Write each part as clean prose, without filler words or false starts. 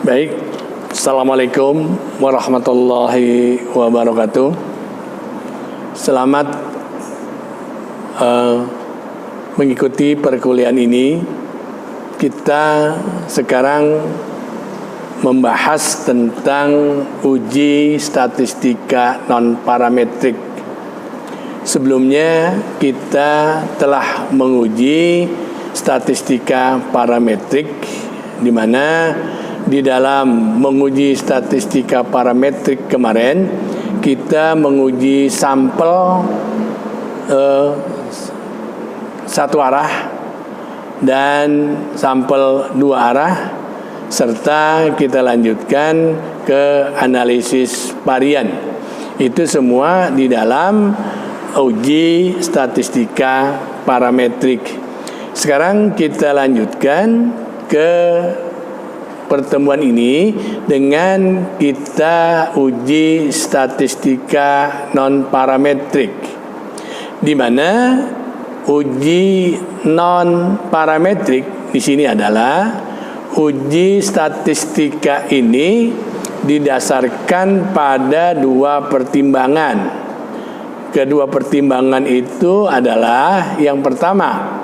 Baik, Assalamualaikum warahmatullahi wabarakatuh. Selamat mengikuti perkuliahan ini. Kita sekarang membahas tentang uji statistika non-parametrik. Sebelumnya kita telah menguji statistika parametrik, di mana di dalam menguji statistika parametrik kemarin kita menguji sampel satu arah dan sampel dua arah, serta kita lanjutkan ke analisis varian. Itu semua di dalam uji statistika parametrik. Sekarang kita lanjutkan ke pertemuan ini dengan kita uji statistika non parametrik, di mana uji non parametrik di sini adalah uji statistika ini didasarkan pada dua pertimbangan. Kedua pertimbangan itu adalah yang pertama,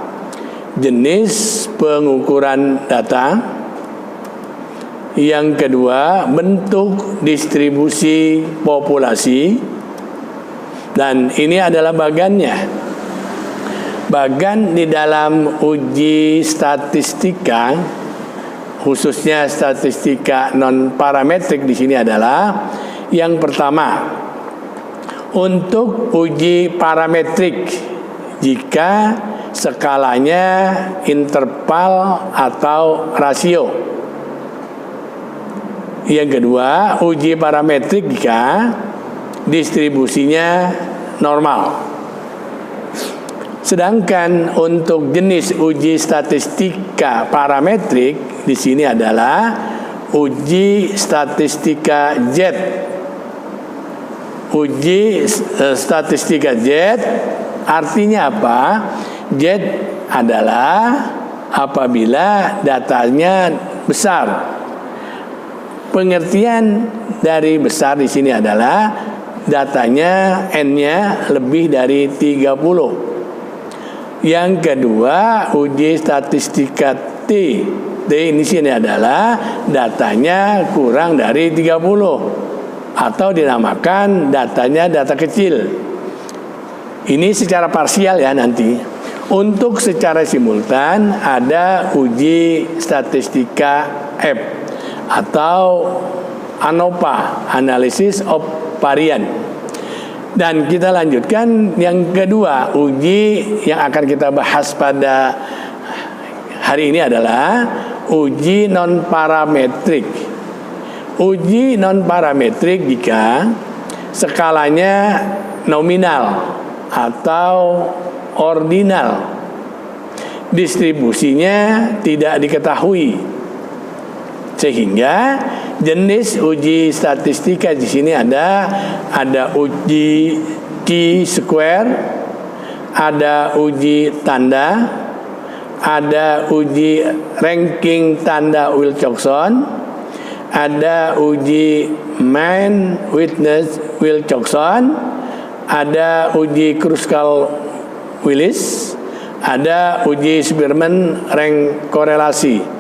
jenis pengukuran data. Yang kedua, bentuk distribusi populasi. Dan ini adalah bagannya. Bagan di dalam uji statistika, khususnya statistika non parametrik di sini adalah yang pertama, untuk uji parametrik jika skalanya interval atau rasio. Yang kedua, uji parametrik jika distribusinya normal. Sedangkan untuk jenis uji statistika parametrik di sini adalah uji statistika Z. Uji statistika Z artinya apa? Z adalah apabila datanya besar. Pengertian dari besar di sini adalah datanya N-nya lebih dari 30. Yang kedua, uji statistika T. T ini sini adalah datanya kurang dari 30 atau dinamakan datanya data kecil. Ini secara parsial ya nanti. Untuk secara simultan ada uji statistika F atau ANOVA, Analysis of Varian. Dan kita lanjutkan yang kedua, uji yang akan kita bahas pada hari ini adalah uji non parametrik. Uji non parametrik jika skalanya nominal atau ordinal, distribusinya tidak diketahui. Sehingga jenis uji statistika di sini ada uji chi-square, ada uji tanda, ada uji ranking tanda Wilcoxon, ada uji mean witness Wilcoxon, ada uji Kruskal-Willis, ada uji Spearman rank korelasi.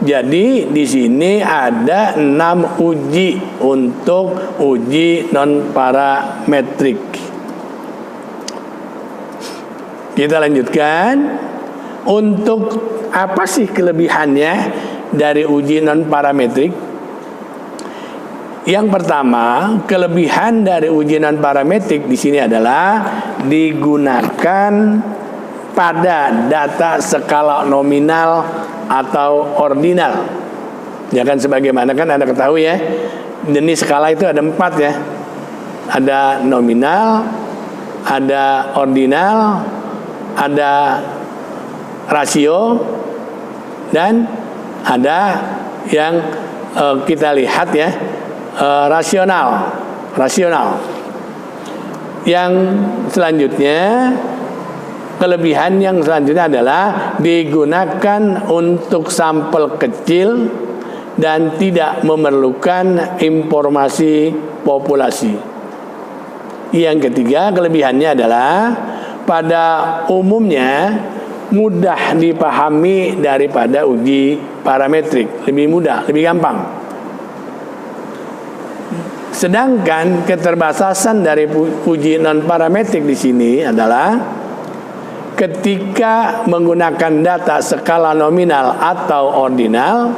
Jadi di sini ada 6 uji untuk uji non parametrik. Kita lanjutkan. Untuk apa sih kelebihannya dari uji non parametrik? Yang pertama, kelebihan dari uji non parametrik di sini adalah digunakan pada data skala nominal atau ordinal. Ya kan, sebagaimana kan Anda ketahui ya, jenis skala itu ada 4 ya. Ada nominal, ada ordinal, ada rasio, dan ada yang kita lihat ya, rasional. Yang selanjutnya, kelebihan yang selanjutnya adalah digunakan untuk sampel kecil dan tidak memerlukan informasi populasi. Yang ketiga, kelebihannya adalah pada umumnya mudah dipahami daripada uji parametrik, lebih mudah, lebih gampang. Sedangkan keterbatasan dari uji non parametrik di sini adalah ketika menggunakan data skala nominal atau ordinal,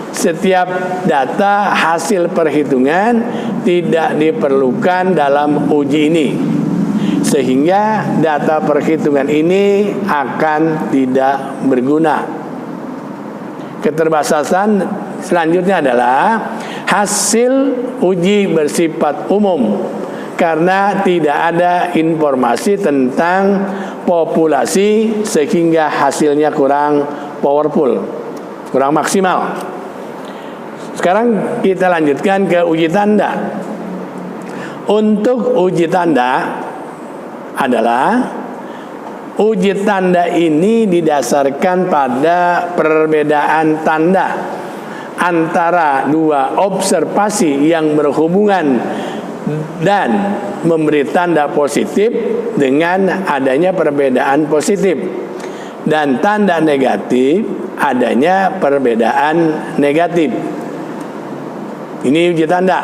setiap data hasil perhitungan tidak diperlukan dalam uji ini, sehingga data perhitungan ini akan tidak berguna. Keterbatasan selanjutnya adalah hasil uji bersifat umum karena tidak ada informasi tentang populasi, sehingga hasilnya kurang powerful, kurang maksimal. Sekarang kita lanjutkan ke uji tanda. Untuk uji tanda adalah uji tanda ini didasarkan pada perbedaan tanda antara dua observasi yang berhubungan dan memberi tanda positif dengan adanya perbedaan positif, dan tanda negatif adanya perbedaan negatif. Ini uji tanda.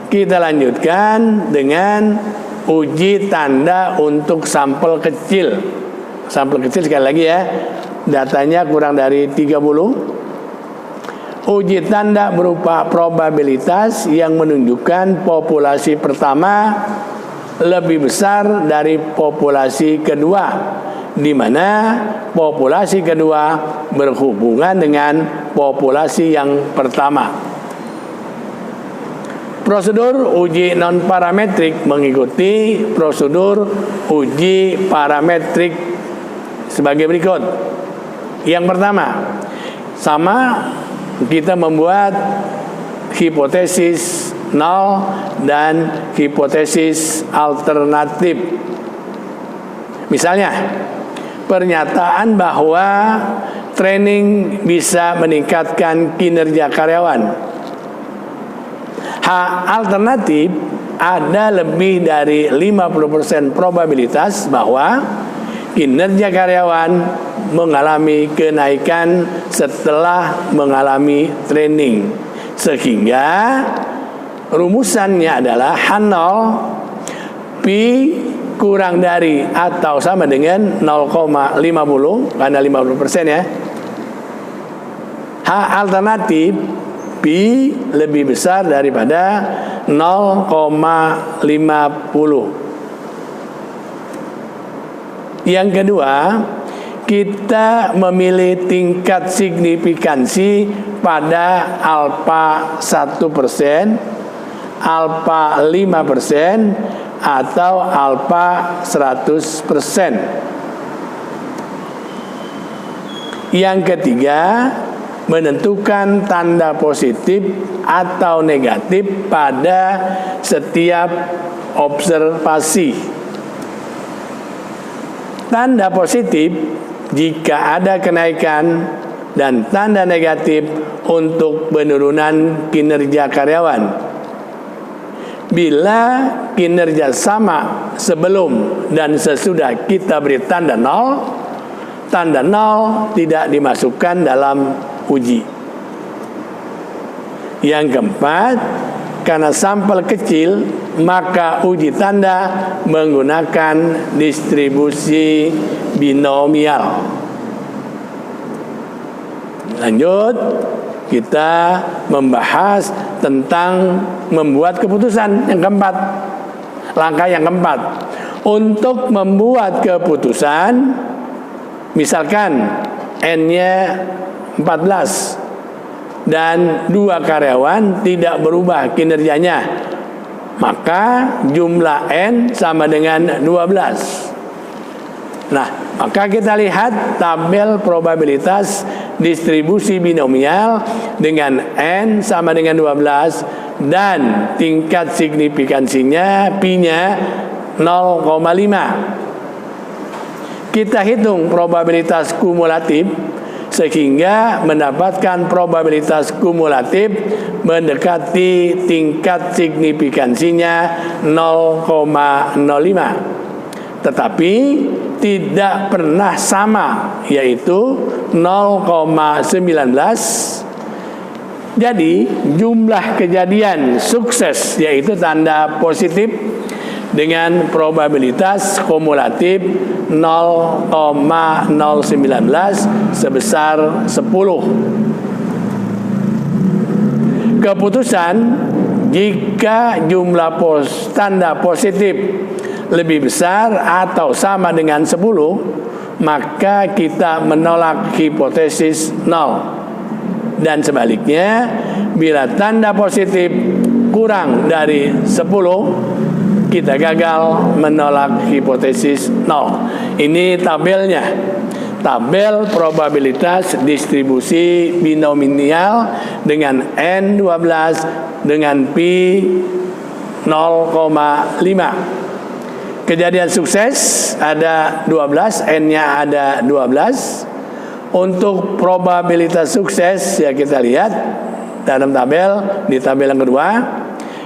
Kita lanjutkan dengan uji tanda untuk sampel kecil. Sampel kecil sekali lagi ya, datanya kurang dari 30. Uji tanda berupa probabilitas yang menunjukkan populasi pertama lebih besar dari populasi kedua, di mana populasi kedua berhubungan dengan populasi yang pertama. Prosedur uji non parametrik mengikuti prosedur uji parametrik sebagai berikut. Yang pertama, sama, kita membuat hipotesis nol dan hipotesis alternatif. Misalnya, pernyataan bahwa training bisa meningkatkan kinerja karyawan. Alternatif, ada lebih dari 50% probabilitas bahwa kinerja karyawan mengalami kenaikan setelah mengalami training, sehingga rumusannya adalah H0 pi kurang dari atau sama dengan 0,50 karena 50% ya. H alternatif pi lebih besar daripada 0,50. Yang kedua, kita memilih tingkat signifikansi pada alfa 1%, alfa 5%, atau alfa 100%. Yang ketiga, menentukan tanda positif atau negatif pada setiap observasi. Tanda positif jika ada kenaikan, dan tanda negatif untuk penurunan kinerja karyawan. Bila kinerja sama sebelum dan sesudah kita beri tanda nol tidak dimasukkan dalam uji. Yang keempat, karena sampel kecil, maka uji tanda menggunakan distribusi binomial. Lanjut, kita membahas tentang membuat keputusan yang keempat. Langkah yang keempat, untuk membuat keputusan, misalkan N-nya 14 dan 2 karyawan tidak berubah kinerjanya, maka jumlah N sama dengan 12. Nah, maka kita lihat tabel probabilitas distribusi binomial dengan N sama dengan 12 dan tingkat signifikansinya pi-nya 0,5. Kita hitung probabilitas kumulatif sehingga mendapatkan probabilitas kumulatif mendekati tingkat signifikansinya 0,05, tetapi tidak pernah sama, yaitu 0,19. Jadi jumlah kejadian sukses, yaitu tanda positif, dengan probabilitas kumulatif 0,019 sebesar 10. Keputusan jika jumlah tanda positif lebih besar atau sama dengan 10, maka kita menolak hipotesis 0. Dan sebaliknya, bila tanda positif kurang dari 10, kita gagal menolak hipotesis 0. Ini tabelnya. Tabel probabilitas distribusi binomial dengan N12 dengan pi 0,5. Kejadian sukses ada 12, N-nya ada 12. Untuk probabilitas sukses, ya kita lihat dalam tabel, di tabel yang kedua,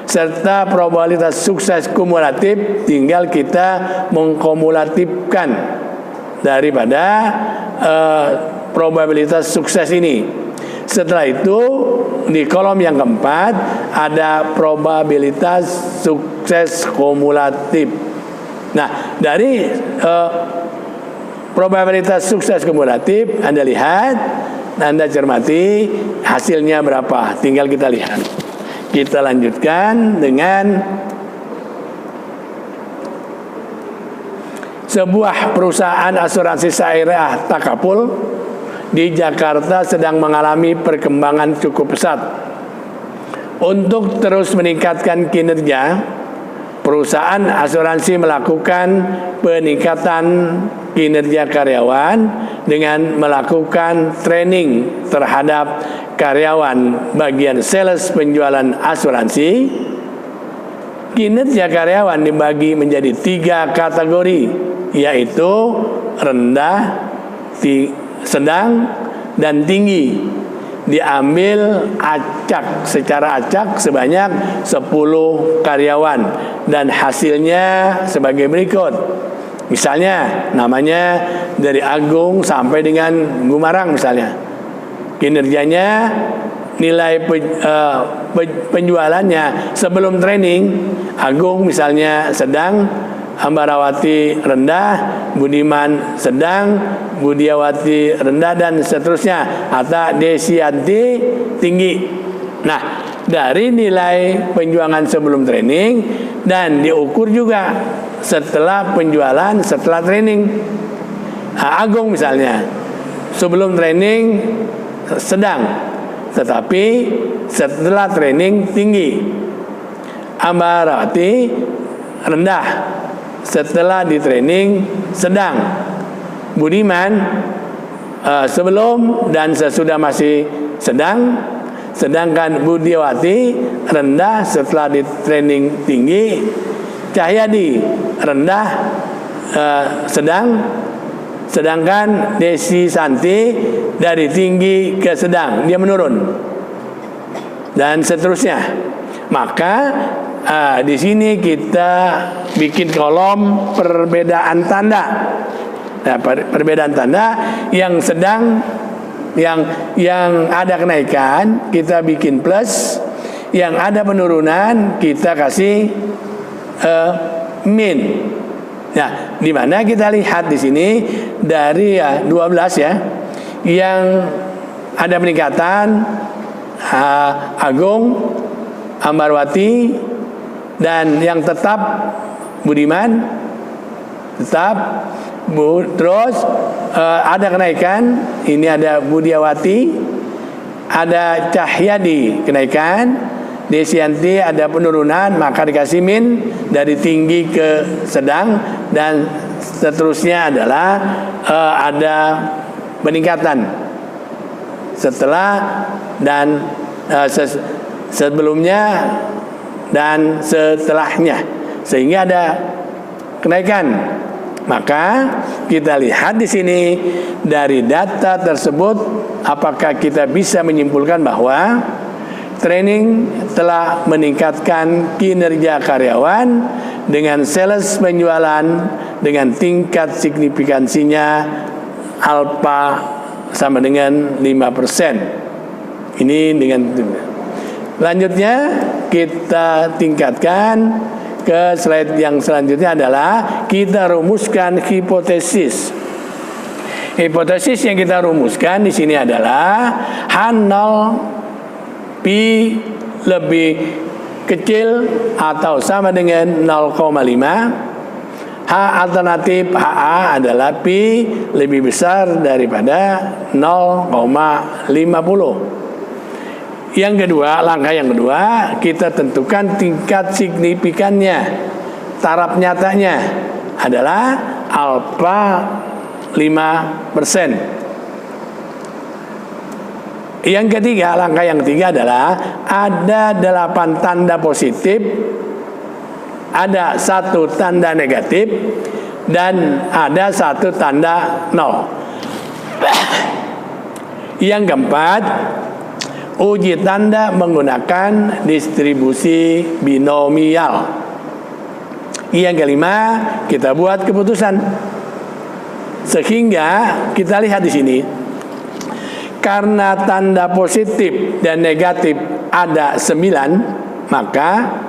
serta probabilitas sukses kumulatif, tinggal kita mengkumulatifkan daripada probabilitas sukses ini. Setelah itu di kolom yang keempat ada probabilitas sukses kumulatif. Nah, dari probabilitas sukses kumulatif Anda lihat, Anda cermati hasilnya berapa, tinggal kita lihat. Kita lanjutkan dengan sebuah perusahaan asuransi syariah takaful di Jakarta sedang mengalami perkembangan cukup pesat. Untuk terus meningkatkan kinerja, perusahaan asuransi melakukan peningkatan kinerja karyawan dengan melakukan training terhadap karyawan bagian sales penjualan asuransi. Kinerja karyawan dibagi menjadi 3 kategori, yaitu rendah, sedang, dan tinggi. Diambil secara acak sebanyak 10 karyawan, dan hasilnya sebagai berikut. Misalnya namanya dari Agung sampai dengan Gumarang misalnya. Kinerjanya, nilai penjualannya sebelum training, Agung misalnya sedang, Ambarawati rendah, Budiman sedang, Budiawati rendah, dan seterusnya. Atau Desianti tinggi. Nah, dari nilai penjualan sebelum training dan diukur juga setelah penjualan, setelah training. Agung misalnya sebelum training sedang, tetapi setelah training tinggi. Ambarawati rendah, setelah di training sedang. Budiman sebelum dan sesudah masih sedang, sedangkan Budiawati rendah setelah di training tinggi. Cahyadi rendah sedang, sedangkan Desi Santi dari tinggi ke sedang, dia menurun, dan seterusnya. Maka di sini kita bikin kolom perbedaan tanda. Nah, perbedaan tanda yang sedang, yang ada kenaikan kita bikin plus, yang ada penurunan kita kasih min. Nah, di mana kita lihat di sini dari 12 ya, yang ada peningkatan Agung, Ambarwati, dan yang tetap Budiman tetap. Terus ada kenaikan, ini ada Budiawati, ada Cahyadi kenaikan, Desianti ada penurunan, maka dikasih min dari tinggi ke sedang, dan seterusnya adalah ada peningkatan setelah dan sebelumnya dan setelahnya, sehingga ada kenaikan Maka kita lihat di sini dari data tersebut, apakah kita bisa menyimpulkan bahwa training telah meningkatkan kinerja karyawan dengan sales penjualan dengan tingkat signifikansinya alfa sama dengan 5%. Ini dengan lanjutnya kita tingkatkan ke slide yang selanjutnya adalah kita rumuskan hipotesis. Hipotesis yang kita rumuskan di sini adalah H0 P lebih kecil atau sama dengan 0,5. H alternatif HA adalah P lebih besar daripada 0,50. Yang kedua, langkah yang kedua, kita tentukan tingkat signifikannya. Taraf nyatanya adalah alfa 5%. Yang ketiga, langkah yang ketiga adalah ada 8 tanda positif, ada 1 tanda negatif, dan ada 1 tanda 0. Yang keempat, uji tanda menggunakan distribusi binomial. Yang kelima, kita buat keputusan. Sehingga kita lihat di sini, karena tanda positif dan negatif ada 9, maka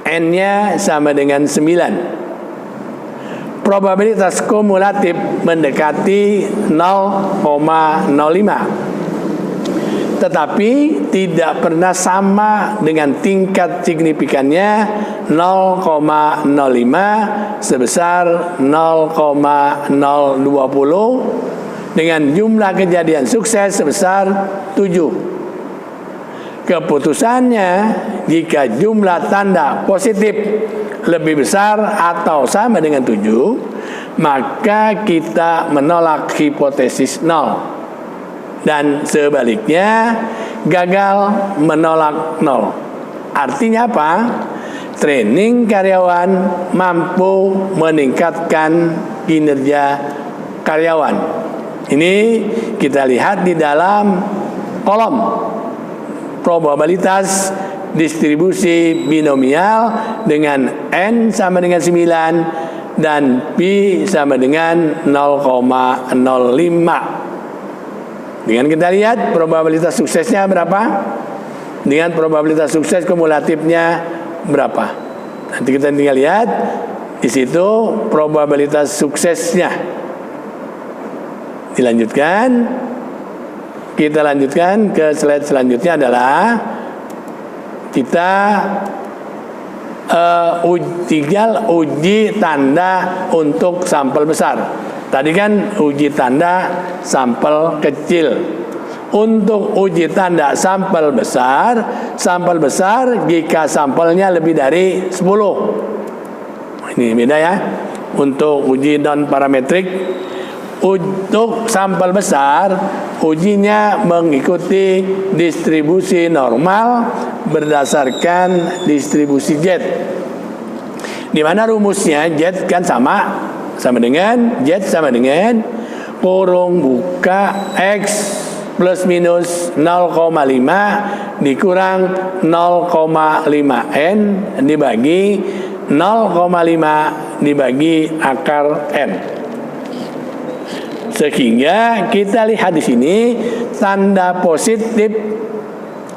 N-nya sama dengan 9. Probabilitas kumulatif mendekati 0,05. Tetapi tidak pernah sama dengan tingkat signifikannya 0,05 sebesar 0,020 dengan jumlah kejadian sukses sebesar 7. Keputusannya, jika jumlah tanda positif lebih besar atau sama dengan 7, maka kita menolak hipotesis 0. Dan sebaliknya, gagal menolak 0. Artinya apa? Training karyawan mampu meningkatkan kinerja karyawan. Ini kita lihat di dalam kolom probabilitas distribusi binomial dengan N sama dengan 9 dan P sama dengan 0,05. Dengan kita lihat probabilitas suksesnya berapa, dengan probabilitas sukses kumulatifnya berapa. Nanti kita tinggal lihat di situ probabilitas suksesnya. Dilanjutkan, kita lanjutkan ke slide selanjutnya adalah kita tinggal uji tanda untuk sampel besar. Tadi kan uji tanda sampel kecil. Untuk uji tanda sampel besar jika sampelnya lebih dari 10. Ini beda ya. Untuk uji non parametrik, untuk sampel besar ujinya mengikuti distribusi normal berdasarkan distribusi Z. Di mana rumusnya Z kan sama dengan Z sama dengan kurung buka X plus minus 0,5 dikurang 0,5 N dibagi 0,5 dibagi akar N. Sehingga kita lihat di sini tanda positif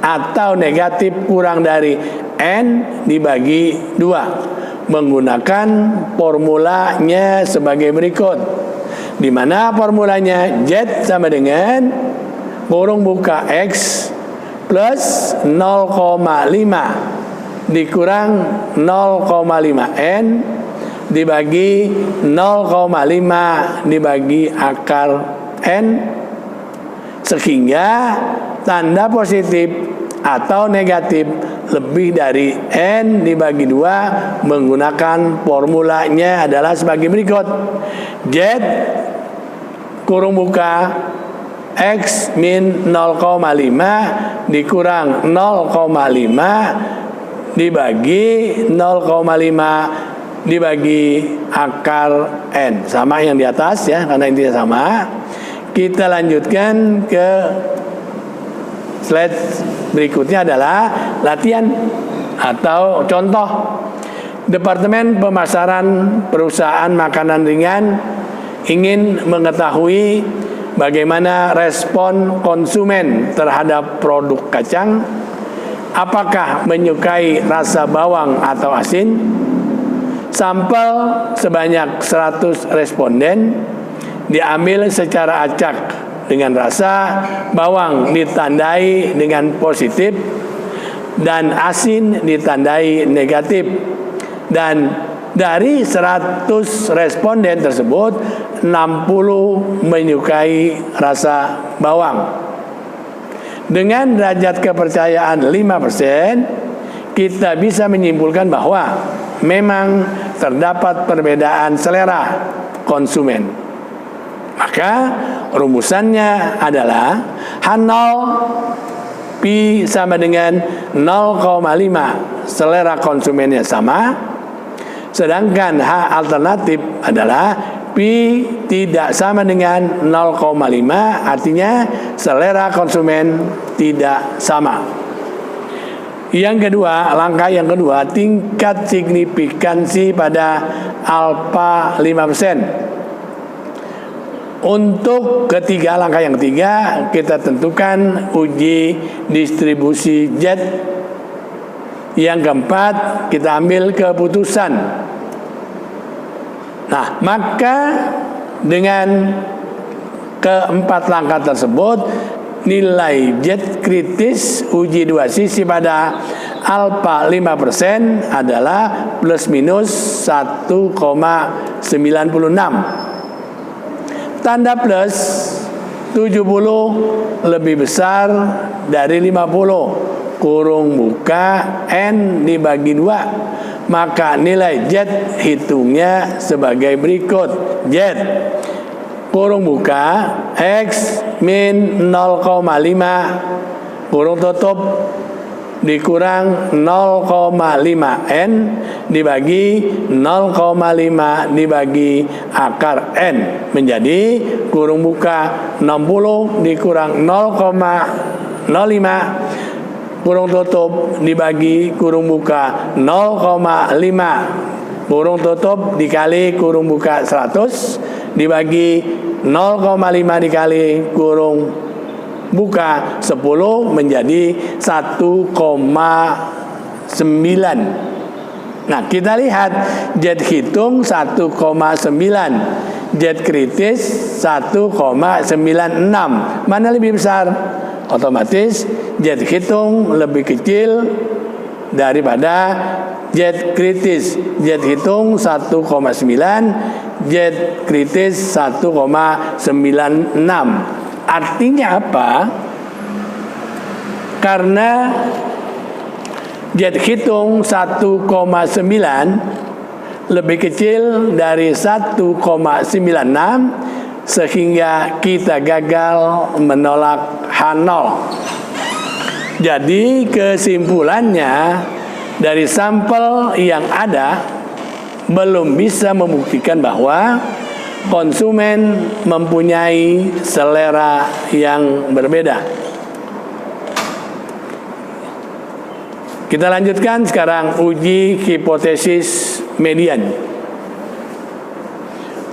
atau negatif kurang dari N dibagi 2 menggunakan formulanya sebagai berikut. Di mana formulanya Z sama dengan kurung buka X plus 0,5 dikurang 0,5 N dibagi 0,5 dibagi akar N, sehingga tanda positif atau negatif lebih dari N dibagi 2 menggunakan formulanya adalah sebagai berikut. Z kurung buka X min 0,5 dikurang 0,5 dibagi 0,5 dibagi akar N. Sama yang di atas ya, karena intinya sama. Kita lanjutkan ke slide berikutnya adalah latihan atau contoh. Departemen Pemasaran Perusahaan Makanan Ringan ingin mengetahui bagaimana respon konsumen terhadap produk kacang. Apakah menyukai rasa bawang atau asin? Sampel sebanyak 100 responden diambil secara acak dengan rasa bawang ditandai dengan positif dan asin ditandai negatif. Dan dari 100 responden tersebut 60 menyukai rasa bawang. Dengan derajat kepercayaan 5%, kita bisa menyimpulkan bahwa memang terdapat perbedaan selera konsumen. Maka rumusannya adalah H0 Pi sama dengan 0,5, selera konsumennya sama. Sedangkan H alternatif adalah Pi tidak sama dengan 0,5, artinya selera konsumen tidak sama. Yang kedua, langkah yang kedua, tingkat signifikansi pada alfa 5%. Untuk langkah yang ketiga, kita tentukan uji distribusi Z. Yang keempat, kita ambil keputusan. Nah, maka dengan keempat langkah tersebut, nilai Z kritis uji dua sisi pada alfa 5% adalah plus minus 1,96. Tanda plus 70 lebih besar dari 50 kurung buka N dibagi 2, maka nilai Z hitungnya sebagai berikut. Z kurung buka X min 0,5 kurung tutup dikurang 0,5 N dibagi 0,5 dibagi akar N menjadi kurung buka 60 dikurang 0,05 kurung tutup dibagi kurung buka 0,5 kurung tutup dikali kurung buka 100 dibagi 0,5 dikali kurung buka 10 menjadi 1,9. Nah, kita lihat Z hitung 1,9, Z kritis 1,96. Mana lebih besar? Otomatis Z hitung lebih kecil daripada Z kritis. Z hitung 1,9, Z kritis 1,96. Artinya apa? Karena Z hitung 1,9 lebih kecil dari 1,96, sehingga kita gagal menolak H0. Jadi kesimpulannya, dari sampel yang ada belum bisa membuktikan bahwa konsumen mempunyai selera yang berbeda. Kita lanjutkan sekarang uji hipotesis median.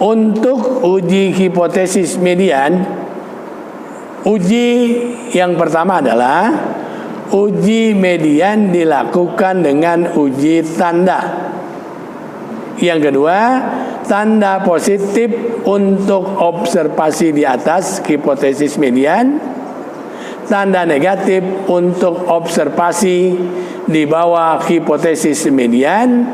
Untuk uji hipotesis median, uji yang pertama adalah uji median dilakukan dengan uji tanda. Yang kedua, tanda positif untuk observasi di atas hipotesis median, tanda negatif untuk observasi di bawah hipotesis median,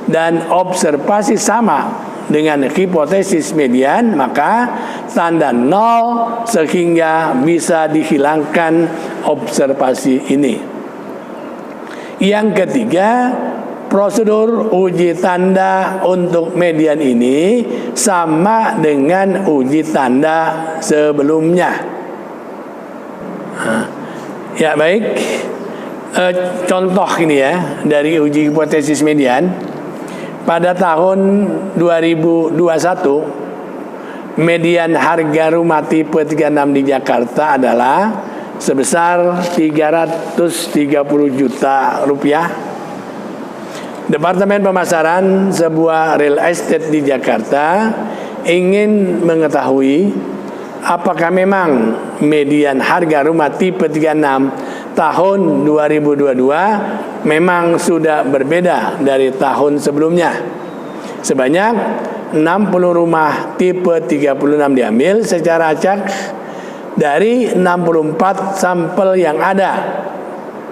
dan observasi sama dengan hipotesis median, maka tanda 0 sehingga bisa dihilangkan observasi ini. Yang ketiga, prosedur uji tanda untuk median ini sama dengan uji tanda sebelumnya. Ya, baik. Contoh ini ya dari uji hipotesis median. pada tahun 2021 median harga rumah tipe 36 di Jakarta adalah sebesar 330 juta rupiah. Departemen Pemasaran sebuah real estate di Jakarta ingin mengetahui apakah memang median harga rumah tipe 36 tahun 2022 memang sudah berbeda dari tahun sebelumnya. Sebanyak 60 rumah tipe 36 diambil secara acak dari 64 sampel yang ada.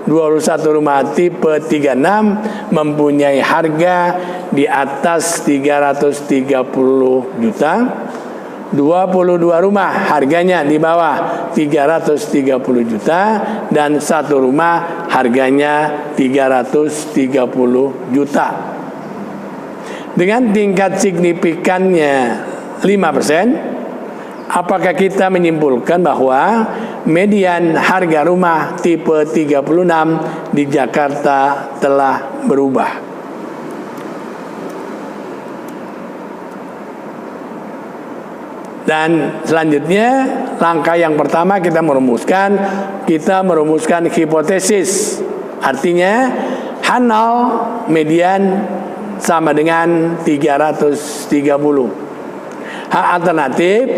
21 rumah tipe 36 mempunyai harga di atas 330 juta. 22 rumah harganya di bawah 330 juta dan satu rumah harganya 330 juta. Dengan tingkat signifikannya 5%, apakah kita menyimpulkan bahwa median harga rumah tipe 36 di Jakarta telah berubah? Dan selanjutnya, langkah yang pertama kita merumuskan hipotesis. Artinya H0 median sama dengan 330. H alternatif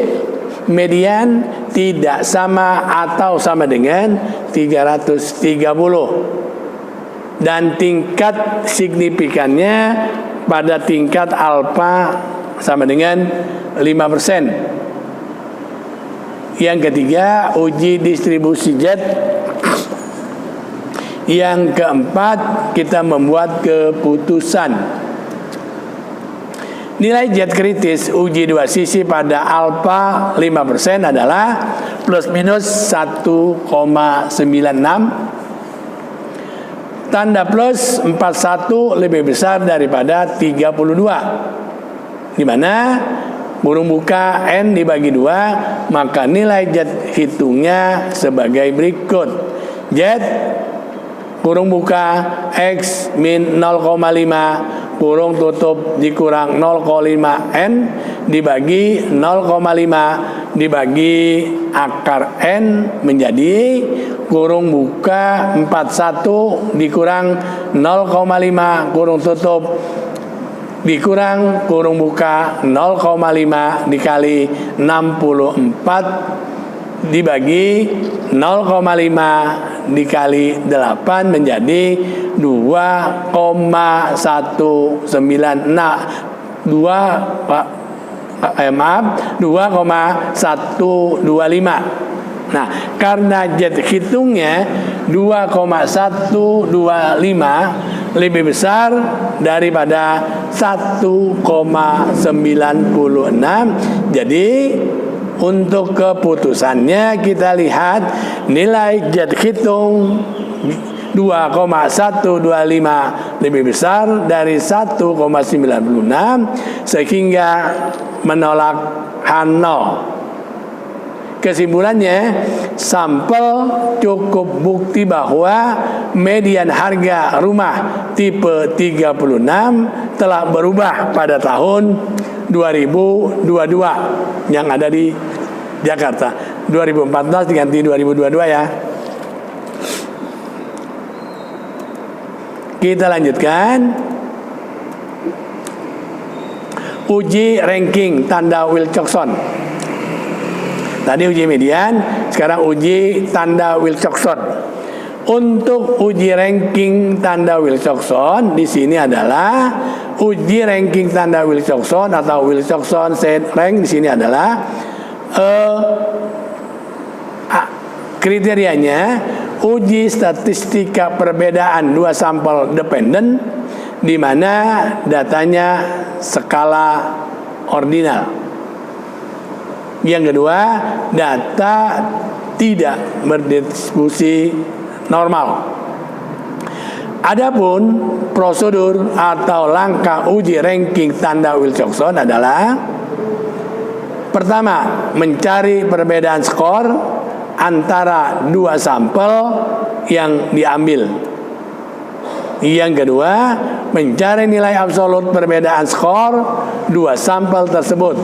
median tidak sama atau sama dengan 330. Dan tingkat signifikannya pada tingkat alfa sama dengan 5%. Yang ketiga, uji distribusi Z. Yang keempat, kita membuat keputusan. Nilai Z kritis uji dua sisi pada alfa 5% adalah plus minus 1,96. Tanda plus 41 lebih besar daripada 32. Di mana burung buka N dibagi 2, maka nilai Z hitungnya sebagai berikut. Z kurung buka X min 0,5 kurung tutup dikurang 0,5 N dibagi 0,5 dibagi akar N menjadi kurung buka 41 dikurang 0,5 kurung tutup dikurang kurung buka 0,5 dikali 64 dibagi 0,5 dikali 8 menjadi 2,125. Nah, karena Z hitungnya 2,125 lebih besar daripada 1,96, jadi untuk keputusannya kita lihat nilai Z hitung 2,125 lebih besar dari 1,96 sehingga menolak H0. Kesimpulannya, sampel cukup bukti bahwa median harga rumah tipe 36 telah berubah pada tahun 2022 yang ada di Jakarta. 2014 diganti 2022 ya. Kita lanjutkan. Uji ranking tanda Wilcoxon. Tadi uji median, sekarang uji tanda Wilcoxon. Untuk uji ranking tanda Wilcoxon di sini adalah uji ranking tanda Wilcoxon atau Wilcoxon set rank di sini adalah kriterianya uji statistika perbedaan dua sampel dependen di mana datanya skala ordinal. Yang kedua, data tidak berdistribusi normal. Adapun prosedur atau langkah uji ranking tanda Wilcoxon adalah: pertama, mencari perbedaan skor antara dua sampel yang diambil. Yang kedua, mencari nilai absolut perbedaan skor dua sampel tersebut.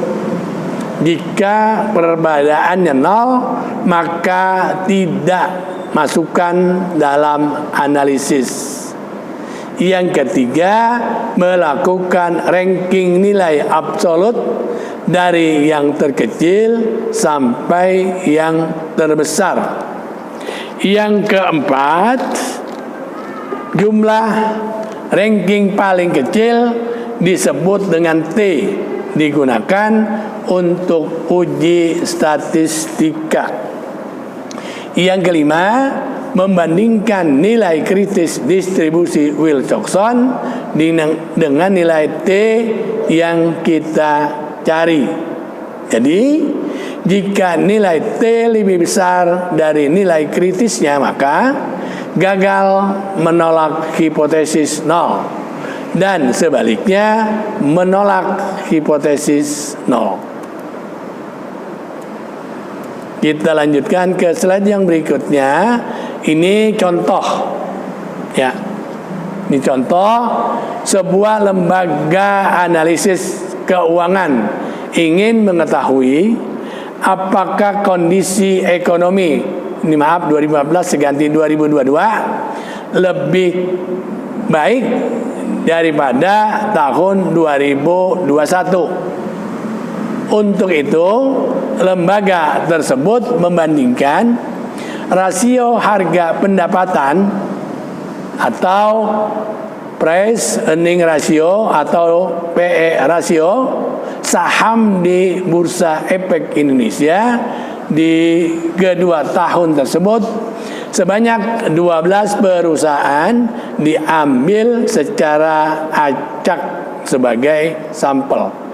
Jika perbedaannya 0, maka tidak masukkan dalam analisis. Yang ketiga, melakukan ranking nilai absolut dari yang terkecil sampai yang terbesar. Yang keempat, jumlah ranking paling kecil disebut dengan T, digunakan untuk uji statistika. Yang kelima, membandingkan nilai kritis distribusi Wilcoxon dengan nilai T yang kita cari. Jadi, jika nilai T lebih besar dari nilai kritisnya, maka gagal menolak hipotesis 0. Dan sebaliknya, menolak hipotesis 0. Kita lanjutkan ke slide yang berikutnya. Ini contoh, ya. Ini contoh sebuah lembaga analisis keuangan ingin mengetahui apakah kondisi ekonomi, ini maaf 2015 seganti 2022, lebih baik daripada tahun 2021. Untuk itu, lembaga tersebut membandingkan rasio harga pendapatan atau price earning ratio atau PE ratio saham di Bursa Efek Indonesia di kedua tahun tersebut. Sebanyak 12 perusahaan diambil secara acak sebagai sampel.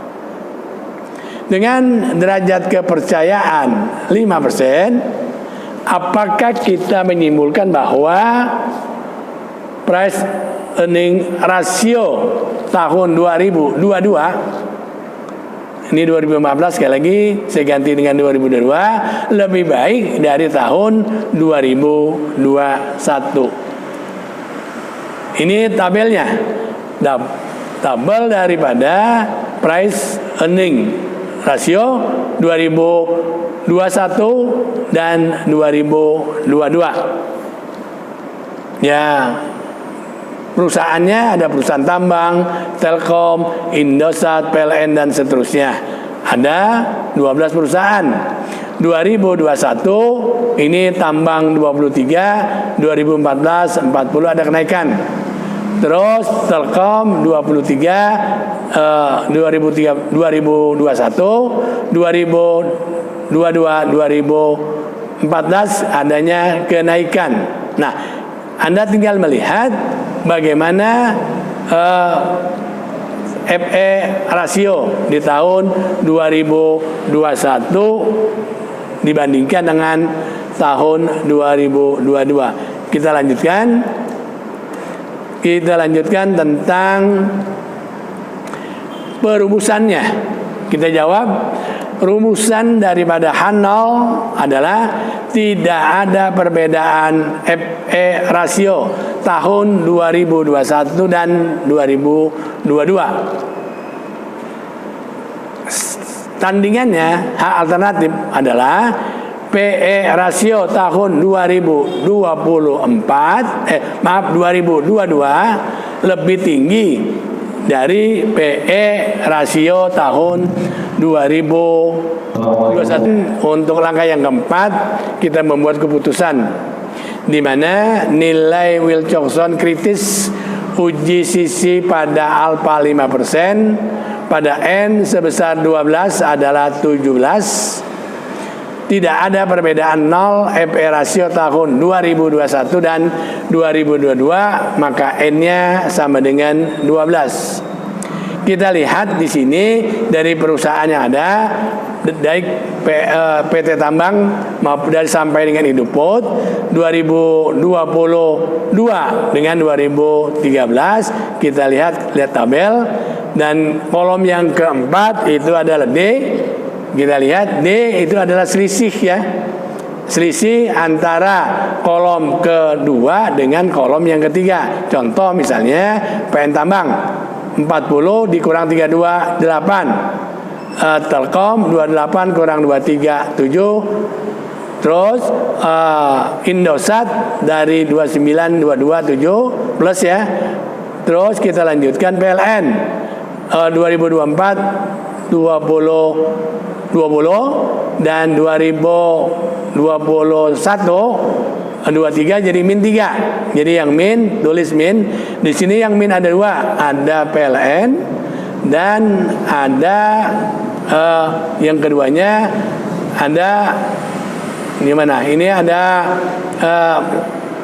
Dengan derajat kepercayaan 5%, apakah kita menyimpulkan bahwa price earning ratio tahun 2022, ini 2015 sekali lagi saya ganti dengan 2022, lebih baik dari tahun 2021. Ini tabelnya, tabel daripada price earning rasio 2021 dan 2022. Ya, perusahaannya ada perusahaan tambang, Telkom, Indosat, PLN dan seterusnya. Ada 12 perusahaan. 2021 ini tambang 23, 2014 40 ada kenaikan. Terus Telkom 23, 2021, 2022, 2014 adanya kenaikan. Nah, Anda tinggal melihat bagaimana FE rasio di tahun 2021 dibandingkan dengan tahun 2022. Kita lanjutkan tentang perumusannya. Kita jawab, rumusan daripada H0 adalah tidak ada perbedaan FE rasio tahun 2021 dan 2022. Tandingannya, H alternatif adalah PE rasio tahun 2022 lebih tinggi dari PE rasio tahun 2021. Untuk langkah yang keempat, kita membuat keputusan di mana nilai Wilcoxon kritis uji sisi pada alfa 5%, pada N sebesar 12 adalah 17. Tidak ada perbedaan 0 FE rasio tahun 2021 dan 2022, maka N-nya sama dengan 12. Kita lihat di sini dari perusahaan yang ada, baik PT Tambang maupun dari sampai dengan Indopod 2022 dengan 2013. Kita lihat tabel, dan kolom yang keempat itu adalah D. Kita lihat D itu adalah selisih, ya, selisih antara kolom kedua dengan kolom yang ketiga. Contoh misalnya PN Tambang 40 dikurang 32 8, Telkom 28 kurang 23 7, terus Indosat dari 29 22 7 plus ya. Terus kita lanjutkan PLN 2024 20 dan 2021 23 jadi min 3. Jadi yang min tulis min. Di sini yang min ada 2, ada PLN dan ada yang keduanya ada gimana? Ini ada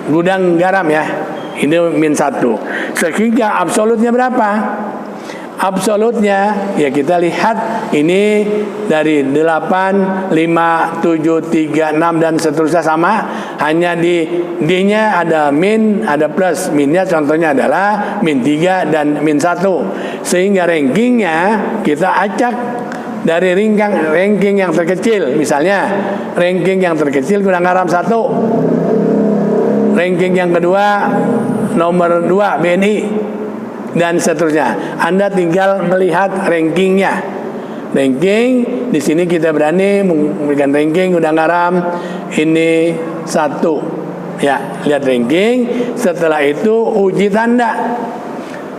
gudang garam ya. Ini min 1. Sehingga absolutnya berapa? Absolutnya ya kita lihat ini dari 8, 5, 7, 3, 6 dan seterusnya sama. Hanya di D-nya ada min, ada plus. Minnya contohnya adalah min 3 dan min 1. Sehingga rankingnya kita acak dari ranking yang terkecil. Misalnya ranking yang terkecil gudang garam 1. Ranking yang kedua nomor 2 BNI dan seterusnya. Anda tinggal melihat rankingnya. Ranking di sini kita berani memberikan ranking gudang garam ini 1. Ya, lihat ranking. Setelah itu uji tanda.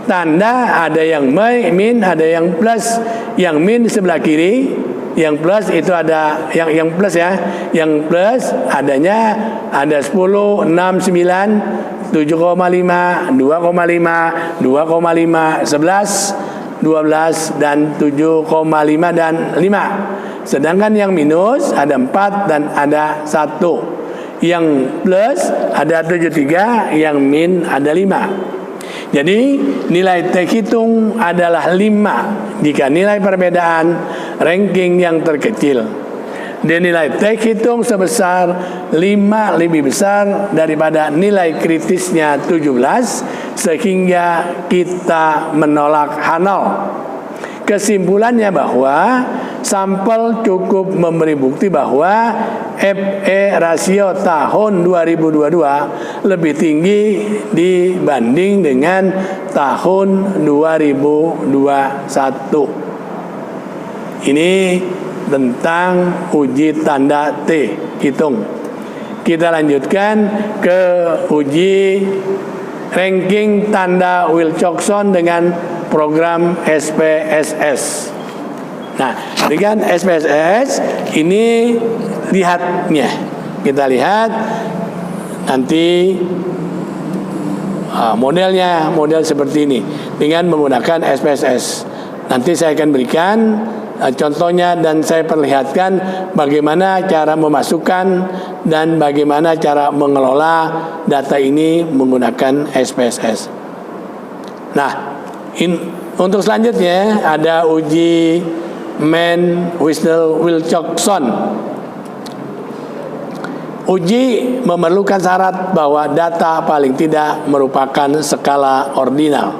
Tanda ada yang min, ada yang plus. Yang min di sebelah kiri, yang plus itu ada yang plus ya. Yang plus adanya ada 10, 6, 9, 7,5, 2,5, 2,5, 11, 12 dan 7,5 dan 5. Sedangkan yang minus ada 4 dan ada 1. Yang plus ada 73, yang min ada 5. Jadi nilai T hitung adalah 5 jika nilai perbedaan ranking yang terkecil. Dan nilai T hitung sebesar 5 lebih besar daripada nilai kritisnya 17 sehingga kita menolak H0. Kesimpulannya bahwa sampel cukup memberi bukti bahwa FE rasio tahun 2022 lebih tinggi dibanding dengan tahun 2021. Ini tentang uji tanda T hitung. Kita lanjutkan ke uji ranking tanda Wilcoxon dengan program SPSS. Nah, dengan SPSS ini lihatnya. Kita lihat nanti modelnya, model seperti ini dengan menggunakan SPSS. Nanti saya akan berikan contohnya dan saya perlihatkan bagaimana cara memasukkan dan bagaimana cara mengelola data ini menggunakan SPSS. Nah, untuk selanjutnya ada uji Mann-Whitney-Wilcoxon. Uji memerlukan syarat bahwa data paling tidak merupakan skala ordinal.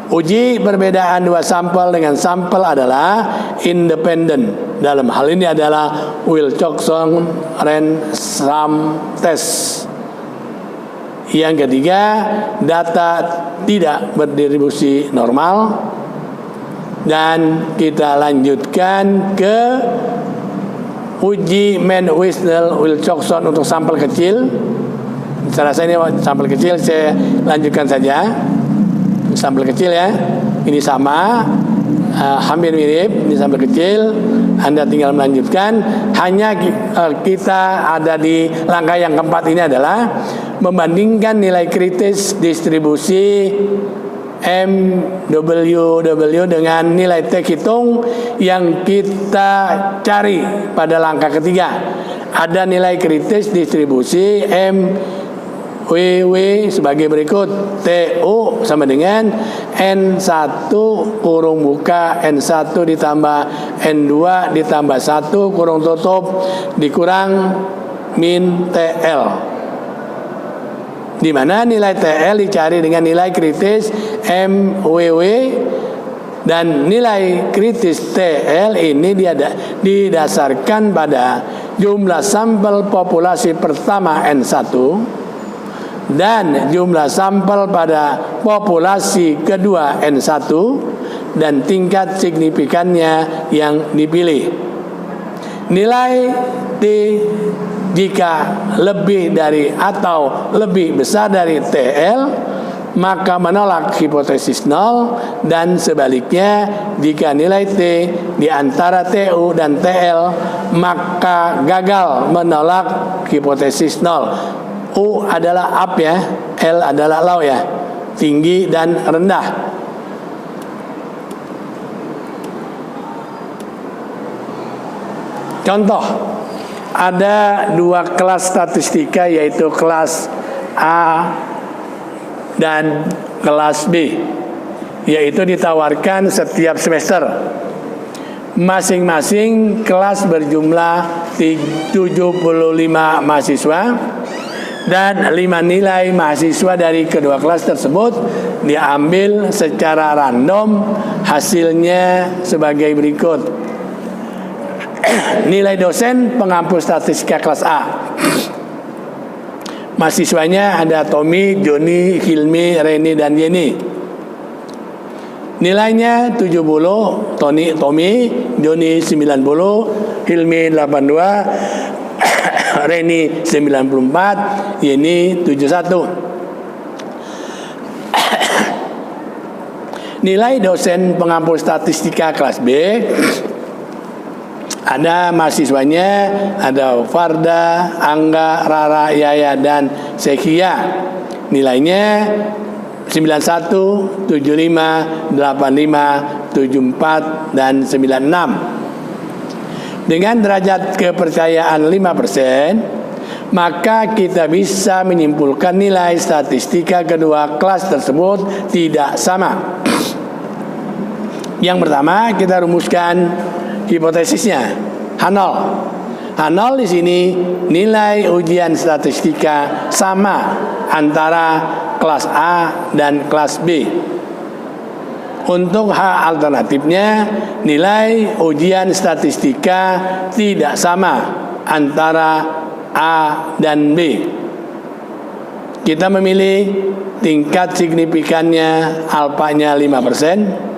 Uji perbedaan dua sampel dengan sampel adalah independen. Dalam hal ini adalah Wilcoxon ransom test. Yang ketiga, data tidak berdistribusi normal. Dan kita lanjutkan ke uji Mann-Whitney-Wilcoxon untuk sampel kecil. Saya rasa ini sampel kecil, saya lanjutkan saja. Sampel kecil ya, ini sama, hampir mirip. Ini sampel kecil, Anda tinggal melanjutkan. Hanya kita ada di langkah yang keempat ini adalah membandingkan nilai kritis distribusi MWW dengan nilai T hitung yang kita cari pada langkah ketiga. Ada nilai kritis distribusi MWW sebagai berikut. TU sama dengan N1 kurung buka N1 ditambah N2 ditambah 1 kurung tutup dikurang min TL, di mana nilai TL dicari dengan nilai kritis MWW dan nilai kritis TL ini didasarkan pada jumlah sampel populasi pertama N1 dan jumlah sampel pada populasi kedua N1 dan tingkat signifikannya yang dipilih. Nilai T jika lebih dari atau lebih besar dari TL, maka menolak hipotesis nol, dan sebaliknya jika nilai T di antara TU dan TL, maka gagal menolak hipotesis nol. U adalah up ya, L adalah low ya, tinggi dan rendah. Contoh, ada dua kelas statistika, yaitu kelas A dan kelas B, yaitu ditawarkan setiap semester. Masing-masing kelas berjumlah 75 mahasiswa, dan 5 nilai mahasiswa dari kedua kelas tersebut diambil secara random. Hasilnya sebagai berikut. Nilai dosen pengampu statistika kelas A. Mahasiswanya ada Tommy, Joni, Hilmi, Reni, dan Yeni. Nilainya 70, Tommy, Joni 90, Hilmi 82, Reni 94, Yeni 71. Nilai dosen pengampu statistika kelas B. Ada mahasiswanya, ada Farda, Angga, Rara, Yaya, dan Sekia. Nilainya 91, 75, 85, 74, dan 96. Dengan derajat kepercayaan 5%, maka kita bisa menyimpulkan nilai statistika kedua kelas tersebut tidak sama. Yang pertama, kita rumuskan hipotesisnya. H0. H0 di sini nilai ujian statistika sama antara kelas A dan kelas B. Untuk H alternatifnya, nilai ujian statistika tidak sama antara A dan B. Kita memilih tingkat signifikannya alfanya 5%.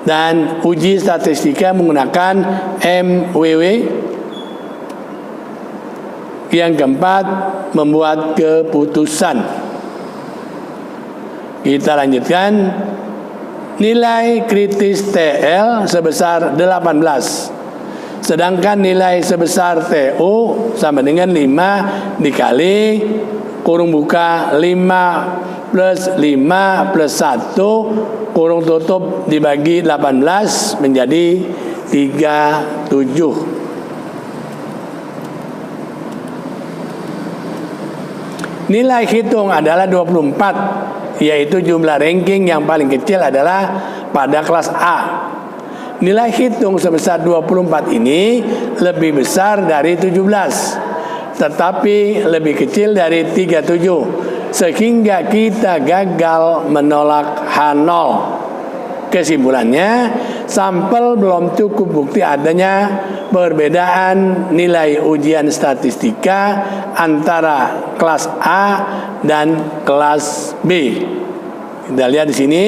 Dan uji statistika menggunakan MWW. Yang keempat, membuat keputusan. Kita lanjutkan. Nilai kritis TL sebesar 18. Sedangkan nilai sebesar TU sama dengan 5 dikali kurung buka 5 plus 5 plus 1 kurung tutup dibagi 18 menjadi 37. Nilai hitung adalah 24, yaitu jumlah ranking yang paling kecil adalah pada kelas A. Nilai hitung sebesar 24 ini lebih besar dari 17, tetapi lebih kecil dari 37, sehingga kita gagal menolak H0. Kesimpulannya, sampel belum cukup bukti adanya perbedaan nilai ujian statistika antara kelas A dan kelas B. Kita lihat di sini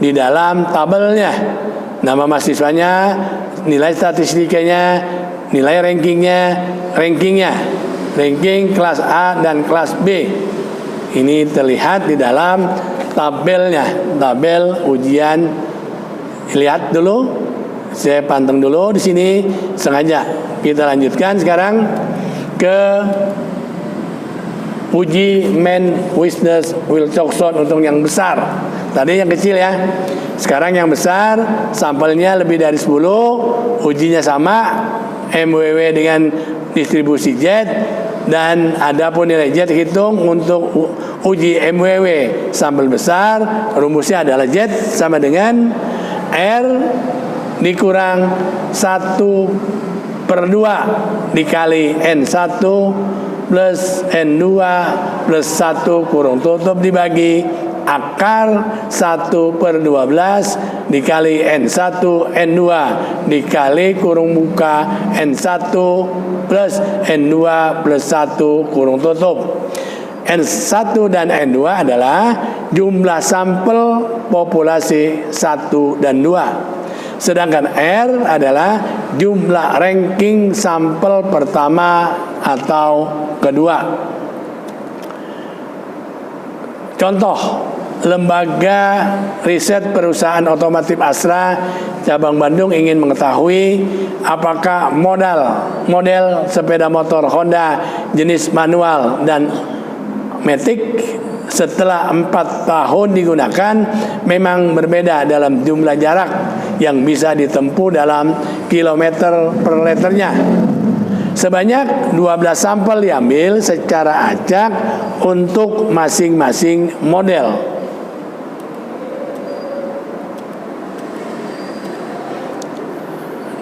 di dalam tabelnya. Nama mahasiswanya, nilai statistikanya, nilai rankingnya, ranking kelas A dan kelas B. Ini terlihat di dalam tabelnya, tabel ujian. Lihat dulu, saya panteng dulu di sini sengaja. Kita lanjutkan sekarang ke uji Mann-Wieser-Wilcoxon untuk yang besar. Tadi yang kecil ya. Sekarang yang besar, sampelnya lebih dari 10, ujinya sama, MWW dengan distribusi Z, dan adapun nilai Z hitung untuk uji MWW sampel besar, rumusnya adalah Z sama dengan R dikurang 1/2 dikali N1 plus N2 plus 1 kurung tutup dibagi akar 1/12 dikali N1 N2 dikali kurung buka N1 plus N2 plus 1 kurung tutup. N1 dan N2 adalah jumlah sampel populasi 1 dan 2. Sedangkan R adalah jumlah ranking sampel pertama atau kedua. Contoh, lembaga riset perusahaan otomotif Astra cabang Bandung ingin mengetahui apakah model sepeda motor Honda jenis manual dan matic setelah 4 tahun digunakan memang berbeda dalam jumlah jarak yang bisa ditempuh dalam kilometer per liternya. Sebanyak 12 sampel diambil secara acak untuk masing-masing model.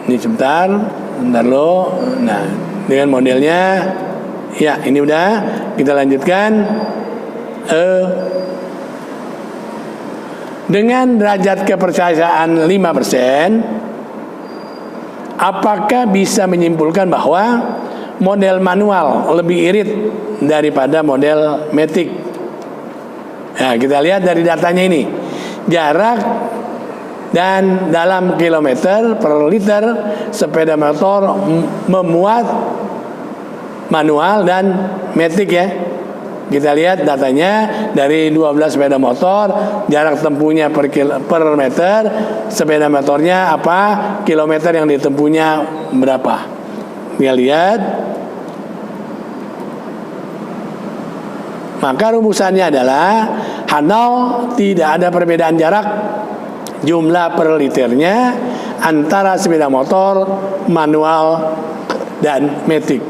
Ini sebentar lo. Nah, dengan modelnya, ya ini udah. Kita lanjutkan. Dengan derajat kepercayaan 5%, apakah bisa menyimpulkan bahwa model manual lebih irit daripada model matic? Nah, kita lihat dari datanya ini. Jarak dan dalam kilometer per liter sepeda motor memuat manual dan matic ya. Kita lihat datanya dari 12 sepeda motor, jarak tempuhnya per meter, sepeda motornya apa, kilometer yang ditempuhnya berapa. Kita lihat. Maka rumusannya adalah H0 tidak ada perbedaan jarak jumlah per liternya antara sepeda motor manual dan matic.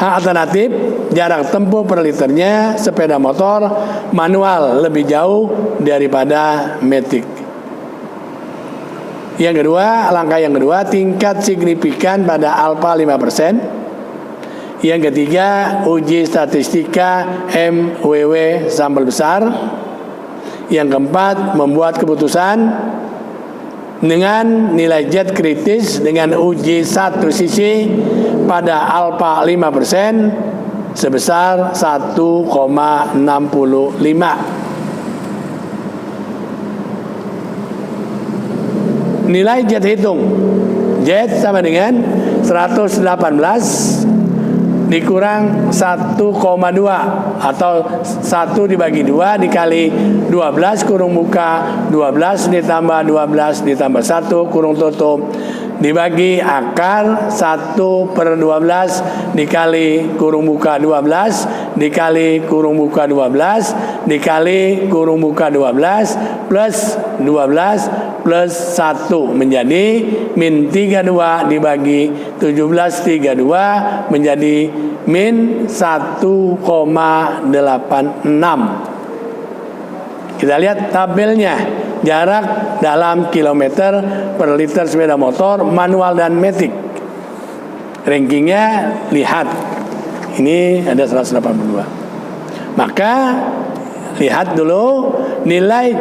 Alternatif, jarak tempuh per liternya sepeda motor manual lebih jauh daripada matic. Yang kedua, langkah yang kedua, tingkat signifikan pada alfa 5%. Yang ketiga, uji statistika MWW sampel besar. Yang keempat, membuat keputusan dengan nilai Z kritis dengan uji satu sisi pada alfa 5% sebesar 1,65. Nilai Z hitung. Z sama dengan 118 dikurang 1,2 atau 1 dibagi 2 dikali 12 kurung buka 12 ditambah 12 ditambah 1 kurung tutup dibagi akar 1/12 dikali kurung buka 12 dikali kurung buka 12 dikali kurung buka 12 plus 12 plus 1 menjadi min 32 dibagi 17/32 menjadi min 1,86. Kita lihat tabelnya, jarak dalam kilometer per liter sepeda motor manual dan matic. Rankingnya lihat, ini ada 182. Maka lihat dulu nilai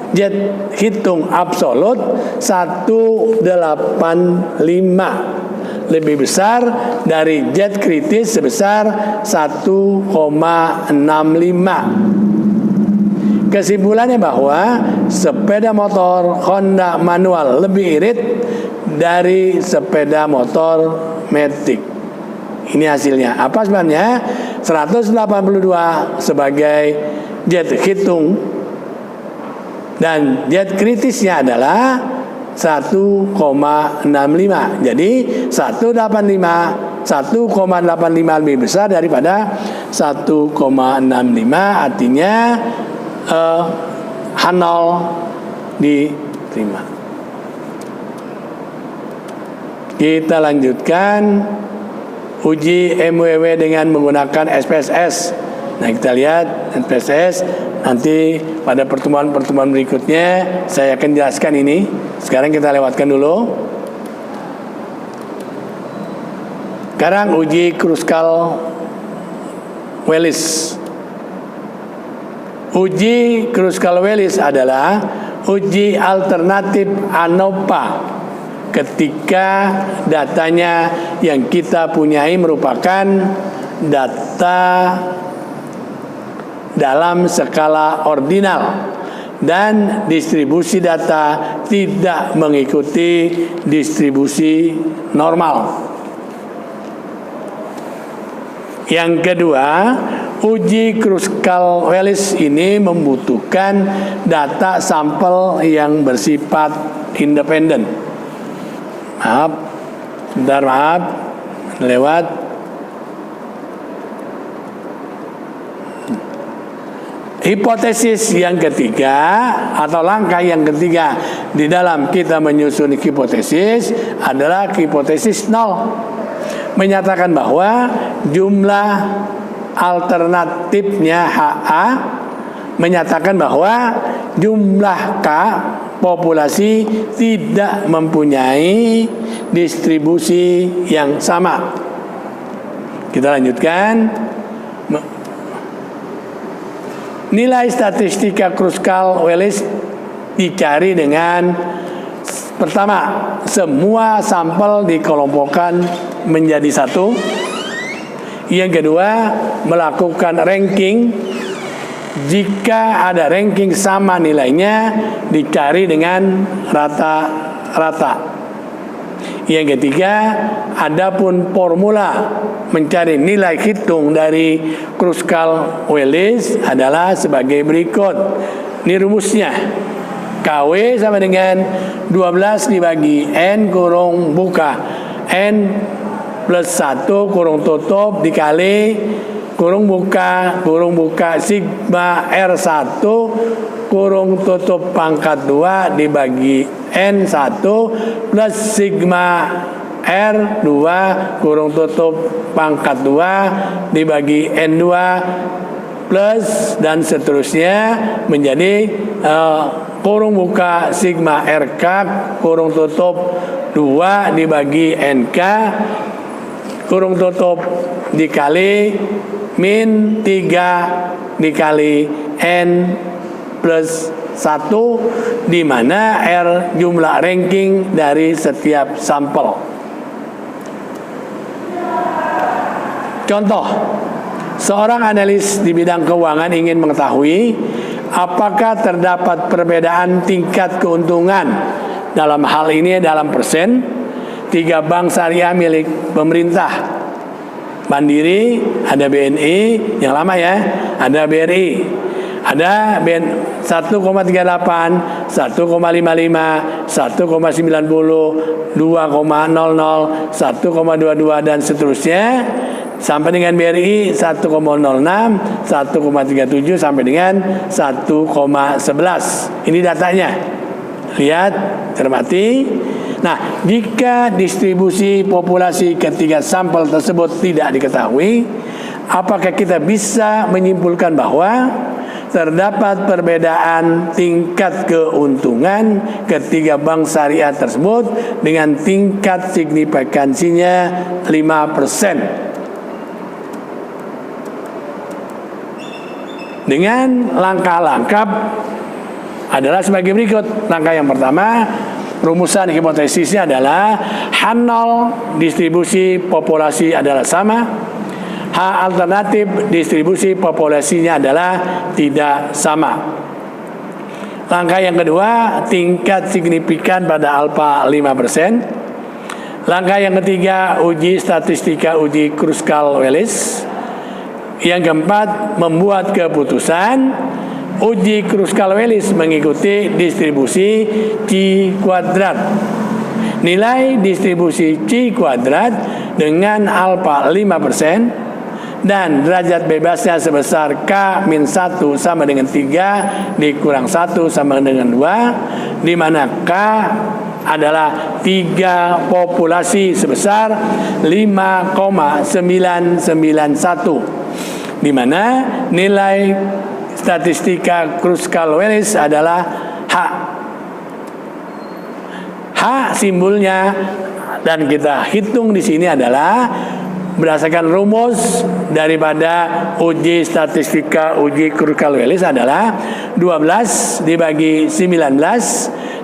Z hitung absolut 185 lebih besar dari Z kritis sebesar 1,65. Kesimpulannya bahwa sepeda motor Honda manual lebih irit dari sepeda motor matic. Ini hasilnya. Apa sebenarnya? 182 sebagai Z hitung dan Z kritisnya adalah 1,65. Jadi 1,85 lebih besar daripada 1,65, artinya H0 diterima. Kita lanjutkan uji MWW dengan menggunakan SPSS. Nah, kita lihat SPSS nanti pada pertemuan-pertemuan berikutnya saya akan jelaskan ini. Sekarang kita lewatkan dulu. Sekarang uji Kruskal-Wallis. Uji Kruskal-Wallis adalah uji alternatif ANOVA ketika datanya yang kita punyai merupakan data dalam skala ordinal dan distribusi data tidak mengikuti distribusi normal. Yang kedua, uji Kruskal-Wallis ini membutuhkan data sampel yang bersifat independen. Maaf, lewat. Hipotesis yang ketiga atau langkah yang ketiga di dalam kita menyusun hipotesis adalah hipotesis nol. Menyatakan bahwa jumlah alternatifnya HA menyatakan bahwa jumlah K populasi tidak mempunyai distribusi yang sama. Kita lanjutkan. Nilai statistika Kruskal-Wallis dicari dengan pertama, semua sampel dikelompokkan menjadi satu. Yang kedua, melakukan ranking. Jika ada ranking sama nilainya, dicari dengan rata-rata. Yang ketiga, adapun formula mencari nilai hitung dari Kruskal-Wallis adalah sebagai berikut. Ini rumusnya. KW sama dengan 12 dibagi N kurung buka N plus 1 kurung tutup dikali kurung buka sigma R1 kurung tutup pangkat 2 dibagi N1 plus sigma R2 kurung tutup pangkat 2 dibagi N2 plus dan seterusnya menjadi kurung buka sigma RK kurung tutup 2 dibagi NK kurung tutup dikali min 3 dikali N plus 1 di mana R jumlah ranking dari setiap sampel. Contoh, seorang analis di bidang keuangan ingin mengetahui apakah terdapat perbedaan tingkat keuntungan dalam hal ini dalam persen 3 bank syariah milik pemerintah. Mandiri, ada BNI yang lama ya, ada BRI, ada 1,38, 1,55, 1,90, 2,00, 1,22 dan seterusnya sampai dengan BRI 1,06, 1,37 sampai dengan 1,11. Ini datanya. Lihat, cermati. Nah, jika distribusi populasi ketiga sampel tersebut tidak diketahui, apakah kita bisa menyimpulkan bahwa terdapat perbedaan tingkat keuntungan ketiga bank syariah tersebut dengan tingkat signifikansinya 5%? Dengan langkah-langkah adalah sebagai berikut. Langkah yang pertama, rumusan hipotesisnya adalah H0 distribusi populasi adalah sama, H alternatif distribusi populasinya adalah tidak sama. Langkah yang kedua, tingkat signifikan pada alfa 5%. Langkah yang ketiga, uji statistika uji Kruskal-Wallis. Yang keempat, membuat keputusan. Uji Kruskal-Wallis mengikuti distribusi C kuadrat. Nilai distribusi C kuadrat dengan alfa 5% dan derajat bebasnya sebesar K-1 sama dengan 3 dikurang 1 sama dengan 2, di mana K adalah 3 populasi sebesar 5,991, di mana nilai statistika Kruskal-Wallis adalah H. H simbolnya dan kita hitung di sini adalah berdasarkan rumus daripada uji statistika uji Kruskal-Wallis adalah 12 dibagi 19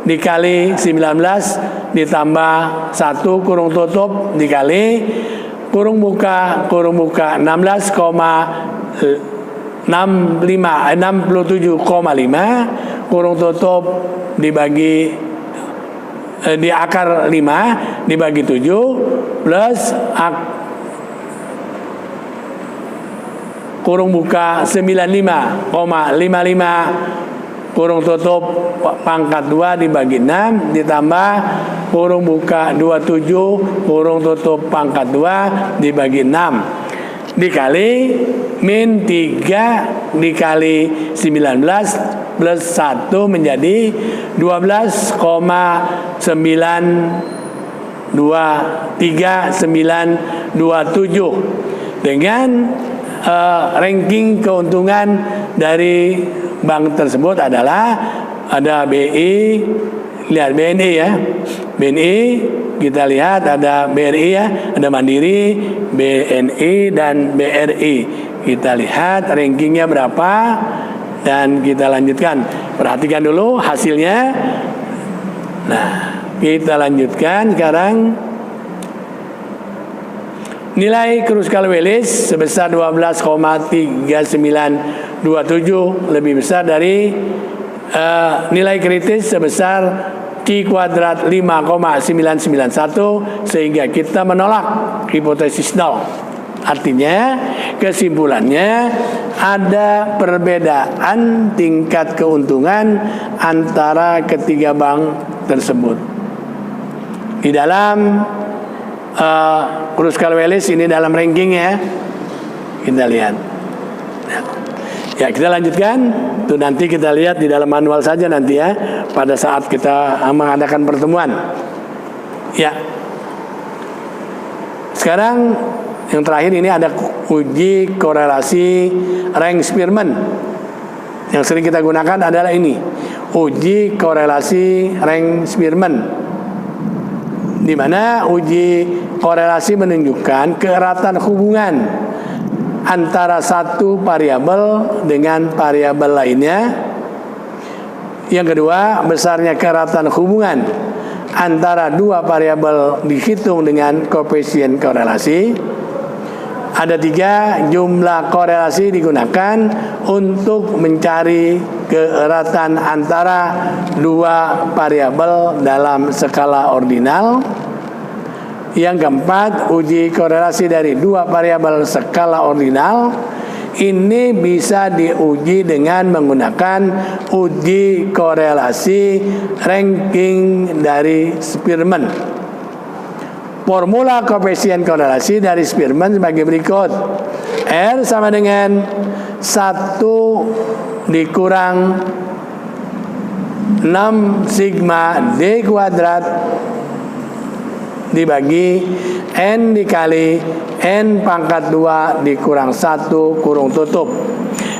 dikali 19 ditambah 1 kurung tutup dikali kurung buka 67,5 kurung tutup dibagi di akar 5 dibagi 7 plus kurung buka 95,55 kurung tutup pangkat 2 dibagi 6 ditambah kurung buka 27 kurung tutup pangkat 2 dibagi 6 dikali min 3 dikali 19 plus 1 menjadi 12,927 dengan ranking keuntungan dari bank tersebut adalah ada BI, lihat BNI ya, BNI kita lihat ada BRI ya, ada Mandiri, BNI dan BRI. Kita lihat rankingnya berapa dan kita lanjutkan. Perhatikan dulu hasilnya. Nah, kita lanjutkan sekarang. Nilai Kruskal-Wallis sebesar 12,3927 lebih besar dari nilai kritis sebesar Q kuadrat 5,991 sehingga kita menolak hipotesis nol. Artinya kesimpulannya ada perbedaan tingkat keuntungan antara ketiga bank tersebut. Di dalam Kruskal-Wallis ini dalam ranking ya, kita lihat. Ya, kita lanjutkan. Itu nanti kita lihat di dalam manual saja nanti ya, pada saat kita mengadakan pertemuan. Ya. Sekarang yang terakhir ini ada uji korelasi rank Spearman. Yang sering kita gunakan adalah ini, uji korelasi rank Spearman, di mana uji korelasi menunjukkan keeratan hubungan antara satu variabel dengan variabel lainnya. Yang kedua, besarnya keeratan hubungan antara dua variabel dihitung dengan koefisien korelasi. Ada 3, jumlah korelasi digunakan untuk mencari keeratan antara dua variabel dalam skala ordinal. Yang keempat, uji korelasi dari dua variabel skala ordinal. Ini bisa diuji dengan menggunakan uji korelasi ranking dari Spearman. Formula koefisien korelasi dari Spearman sebagai berikut. R sama dengan 1 dikurang 6 sigma D kuadrat dibagi N dikali N pangkat 2 dikurang 1 kurung tutup,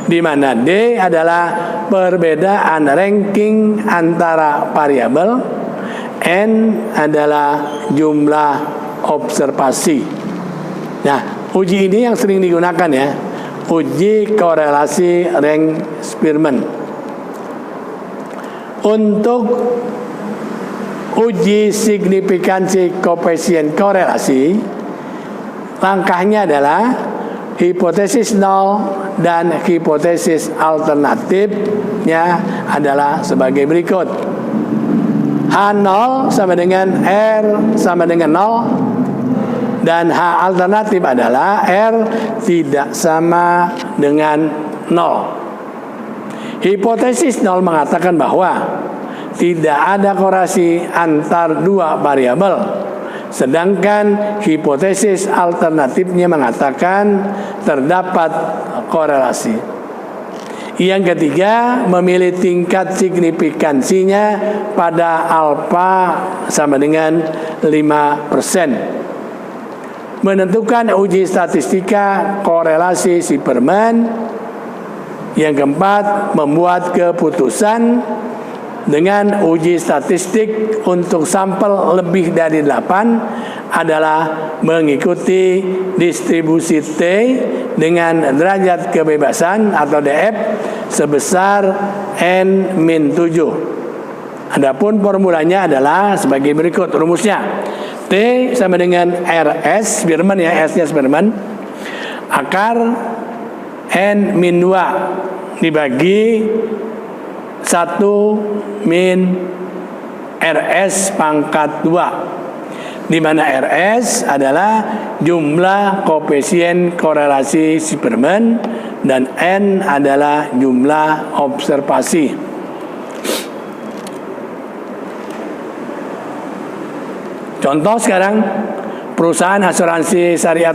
di mana D adalah perbedaan ranking antara variabel, N adalah jumlah observasi. Nah, uji ini yang sering digunakan ya, uji korelasi rank Spearman. Untuk uji signifikansi koefisien korelasi, langkahnya adalah hipotesis nol dan hipotesis alternatifnya adalah sebagai berikut. H0 sama dengan R sama dengan 0, dan H alternatif adalah R tidak sama dengan 0. Hipotesis 0 mengatakan bahwa tidak ada korelasi antar dua variabel, sedangkan hipotesis alternatifnya mengatakan terdapat korelasi. Yang ketiga, memilih tingkat signifikansinya pada alfa sama dengan 5%. Menentukan uji statistika korelasi Spearman. Yang keempat, membuat keputusan dengan uji statistik untuk sampel lebih dari 8 adalah mengikuti distribusi T dengan derajat kebebasan atau DF sebesar N-7. Adapun formulanya adalah sebagai berikut rumusnya. T sama dengan RS, Spearman ya, S-nya Spearman, akar N-2 dibagi 1 min RS pangkat 2, di mana RS adalah jumlah koefisien korelasi Spearman dan N adalah jumlah observasi. Contoh sekarang, perusahaan asuransi syariah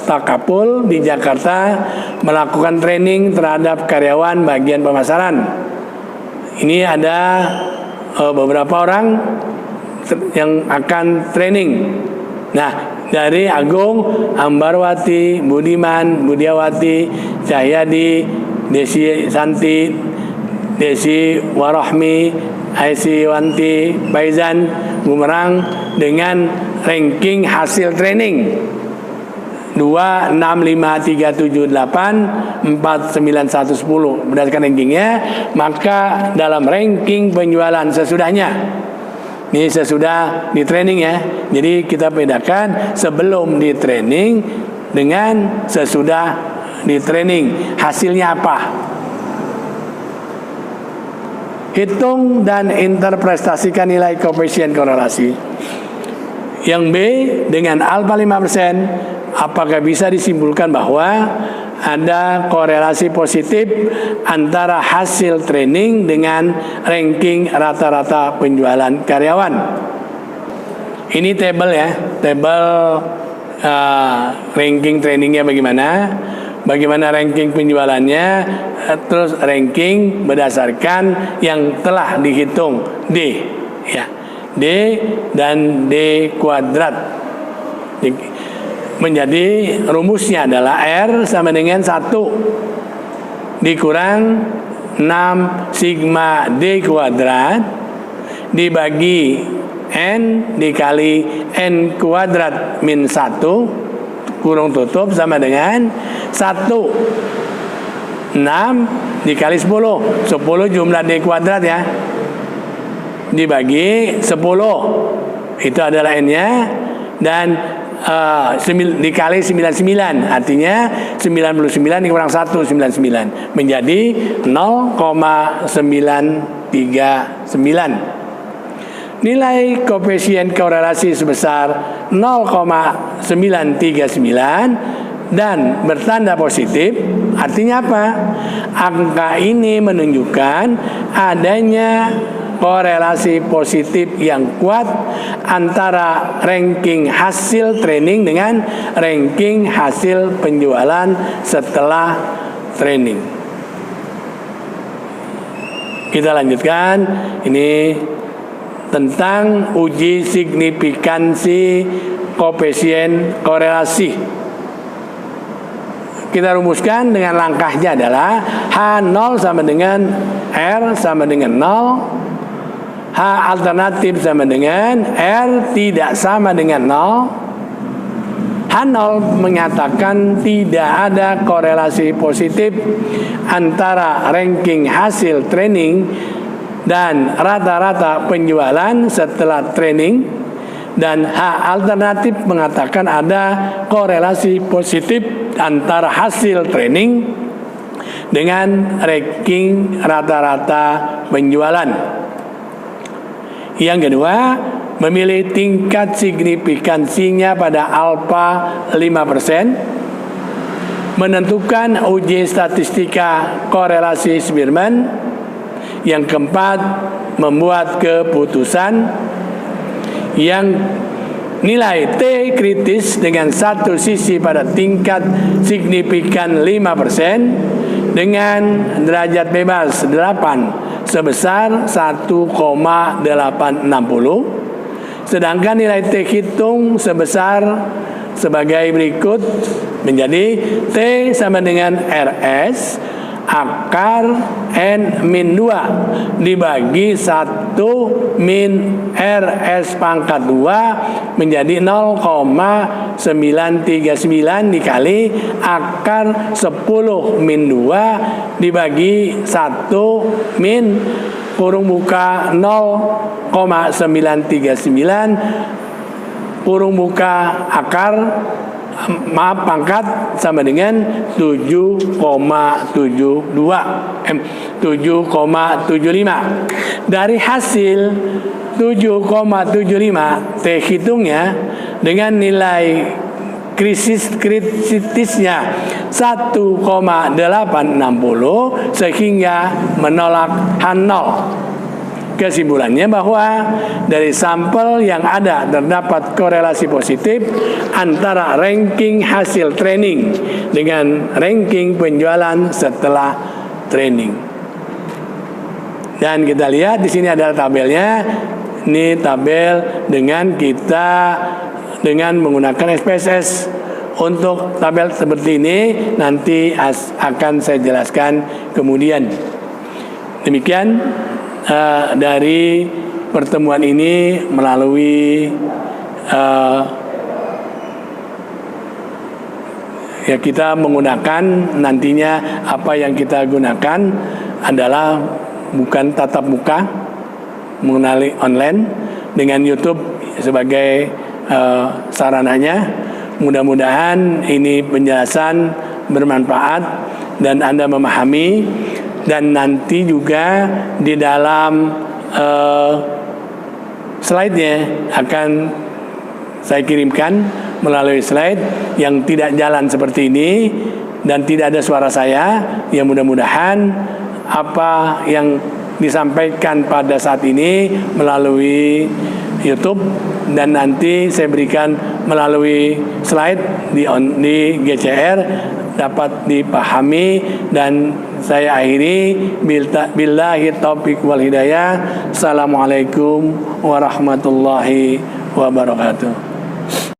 Takaful di Jakarta melakukan training terhadap karyawan bagian pemasaran. Ini ada beberapa orang yang akan training. Nah, dari Agung, Ambarwati, Budiman, Budiawati, Cahyadi, Desi Santi, Desi Warahmi, Aisywanti, Faizan, Bumerang dengan ranking hasil training 2, 6, 5, 3, 7, 8, 4, 9, 1, 10. Berdasarkan rankingnya, maka dalam ranking penjualan sesudahnya, ini sesudah di training ya, jadi kita bedakan sebelum di training dengan sesudah di training. Hasilnya apa? Hitung dan interpretasikan nilai koefisien korelasi. Yang B dengan alfa 5%, apakah bisa disimpulkan bahwa ada korelasi positif antara hasil training dengan ranking rata-rata penjualan karyawan? Ini tabel ya, tabel ranking trainingnya bagaimana ranking penjualannya, terus ranking berdasarkan yang telah dihitung D ya, D dan D kuadrat. Menjadi rumusnya adalah R sama dengan 1 dikurang 6 sigma D kuadrat dibagi N dikali N kuadrat min 1 kurung tutup sama dengan 1. 6 dikali 10 jumlah D kuadrat ya, dibagi 10, itu adalah N-nya, dan dikali 99, artinya 99 dikurang 1, 99, menjadi 0,939. Nilai koefisien korelasi sebesar 0,939 dan bertanda positif. Artinya apa? Angka ini menunjukkan adanya korelasi positif yang kuat antara ranking hasil training dengan ranking hasil penjualan setelah training. Kita lanjutkan, ini tentang uji signifikansi koefisien korelasi. Kita rumuskan dengan langkahnya adalah H0 sama dengan R sama dengan 0, H alternatif sama dengan R tidak sama dengan 0. H0 menyatakan tidak ada korelasi positif antara ranking hasil training dan rata-rata penjualan setelah training, dan H alternatif mengatakan ada korelasi positif antara hasil training dengan ranking rata-rata penjualan. Yang kedua, memilih tingkat signifikansinya pada alfa 5%, menentukan uji statistika korelasi Spearman. Yang keempat, membuat keputusan yang nilai T kritis dengan satu sisi pada tingkat signifikan 5% dengan derajat bebas 8 sebesar 1,860, sedangkan nilai T hitung sebesar sebagai berikut, menjadi T sama dengan RS akar N min 2 dibagi 1 min RS pangkat 2 menjadi 0,939 dikali akar 10 min 2 dibagi 1 min kurung buka 0,939 kurung buka akar pangkat sama dengan 7,75. Dari hasil 7,75 teh hitungnya dengan nilai kritisnya 1,860 sehingga menolak H0. Kesimpulannya bahwa dari sampel yang ada terdapat korelasi positif antara ranking hasil training dengan ranking penjualan setelah training. Dan kita lihat di sini adalah tabelnya. Ini tabel dengan menggunakan SPSS. Untuk tabel seperti ini nanti akan saya jelaskan kemudian. Demikian dari pertemuan ini melalui ya kita menggunakan nantinya apa yang kita gunakan adalah bukan tatap muka, mengenali online dengan YouTube sebagai sarananya. Mudah-mudahan ini penjelasan bermanfaat dan Anda memahami. Dan nanti juga di dalam slide-nya akan saya kirimkan melalui slide yang tidak jalan seperti ini dan tidak ada suara saya. Ya mudah-mudahan apa yang disampaikan pada saat ini melalui YouTube dan nanti saya berikan melalui slide di GCR dapat dipahami. Dan saya akhiri billahi taufiq wal hidayah. Assalamualaikum warahmatullahi wabarakatuh.